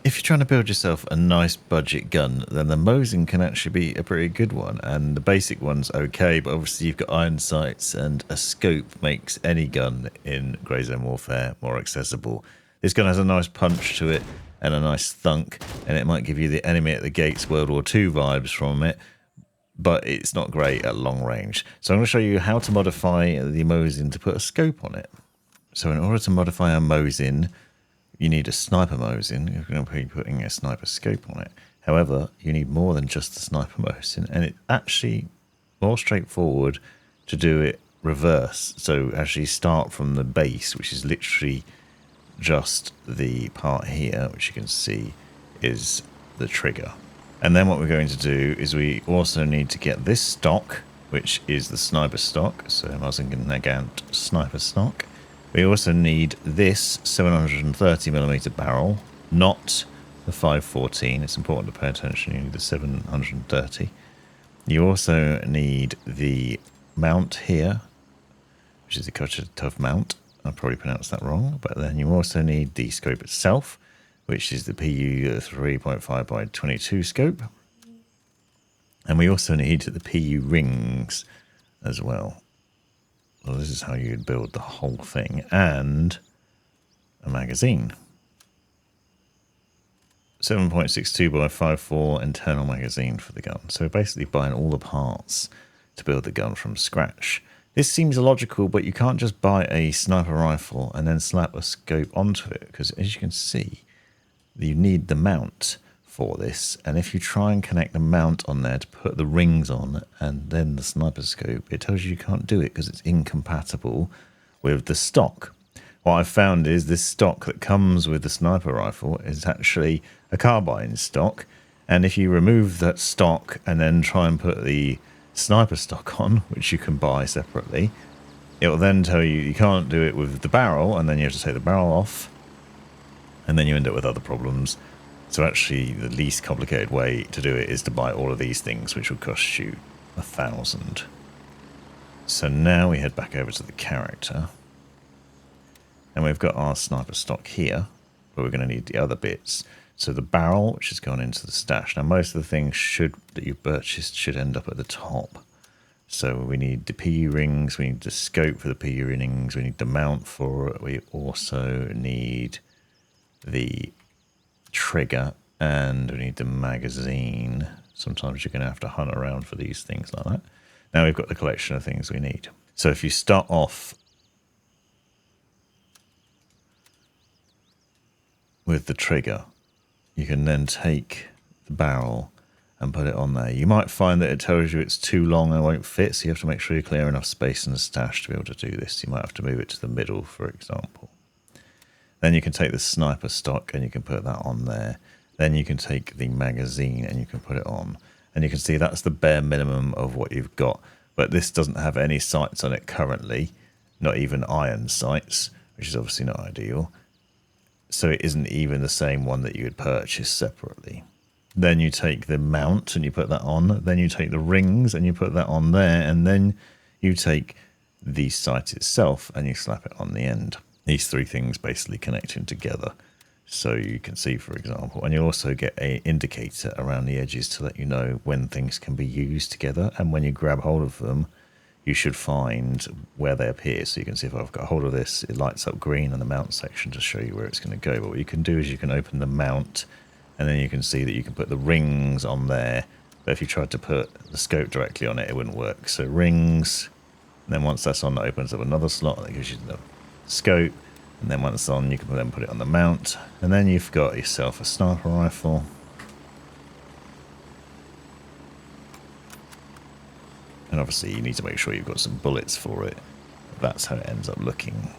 If you're trying to build yourself a nice budget gun, then the Mosin can actually be a pretty good one, and the basic one's okay, but obviously you've got iron sights, and a scope makes any gun in Grey Zone Warfare more accessible. This gun has a nice punch to it and a nice thunk, and it might give you the enemy at the gates World War II vibes from it, but it's not great at long range. So I'm going to show you how to modify the Mosin to put a scope on it. So in order to modify a Mosin, you need a sniper Mosin. You're going to be putting a sniper scope on it. However, you need more than just the sniper Mosin, and it's actually more straightforward to do it reverse. So actually start from the base, which is literally just the part here, which you can see is the trigger. And then what we're going to do is we also need to get this stock, which is the sniper stock. So Mosin Nagant Sniper stock. We also need this 730mm barrel, not the 514. It's important to pay attention. You need the 730. You also need the mount here, which is the Tough mount. I probably pronounced that wrong. But then you also need the scope itself, which is the PU 3.5 by 22 scope. And we also need the PU rings as well. Well, this is how you'd build the whole thing, and a magazine. 7.62 by 5.4 internal magazine for the gun. So we're basically buying all the parts to build the gun from scratch. This seems illogical, but you can't just buy a sniper rifle and then slap a scope onto it, because as you can see, you need the mount for this, and if you try and connect the mount on there to put the rings on and then the sniper scope, it tells you can't do it because it's incompatible with the stock. What I've found is this stock that comes with the sniper rifle is actually a carbine stock, and if you remove that stock and then try and put the sniper stock on, which you can buy separately, it will then tell you can't do it with the barrel, and then you have to take the barrel off, and then you end up with other problems. So actually the least complicated way to do it is to buy all of these things, which will cost you 1,000. So now we head back over to the character, and we've got our sniper stock here, but we're going to need the other bits. So the barrel, which has gone into the stash. Now most of the things that you purchased should end up at the top. So we need the PU rings, we need the scope for the PU rings, we need the mount for it, we also need the trigger, and we need the magazine. Sometimes you're going to have to hunt around for these things like that. Now we've got the collection of things we need. So if you start off with the trigger, you can then take the barrel and put it on there. You might find that it tells you it's too long and won't fit, so you have to make sure you clear enough space in the stash to be able to do this. You might have to move it to the middle, for example. Then you can take the sniper stock and you can put that on there. Then you can take the magazine and you can put it on. And you can see that's the bare minimum of what you've got. But this doesn't have any sights on it currently, not even iron sights, which is obviously not ideal. So it isn't even the same one that you would purchase separately. Then you take the mount and you put that on. Then you take the rings and you put that on there. And then you take the sight itself and you slap it on the end. These three things basically connecting together. So you can see, for example, and you also get an indicator around the edges to let you know when things can be used together. And when you grab hold of them, you should find where they appear. So you can see if I've got hold of this, it lights up green in the mount section to show you where it's going to go. But what you can do is you can open the mount, and then you can see that you can put the rings on there. But if you tried to put the scope directly on it, it wouldn't work. So rings, and then once that's on, that opens up another slot that gives you the scope, and then once it's on, you can then put it on the mount, and then you've got yourself a sniper rifle. And obviously you need to make sure you've got some bullets for it. That's how it ends up looking.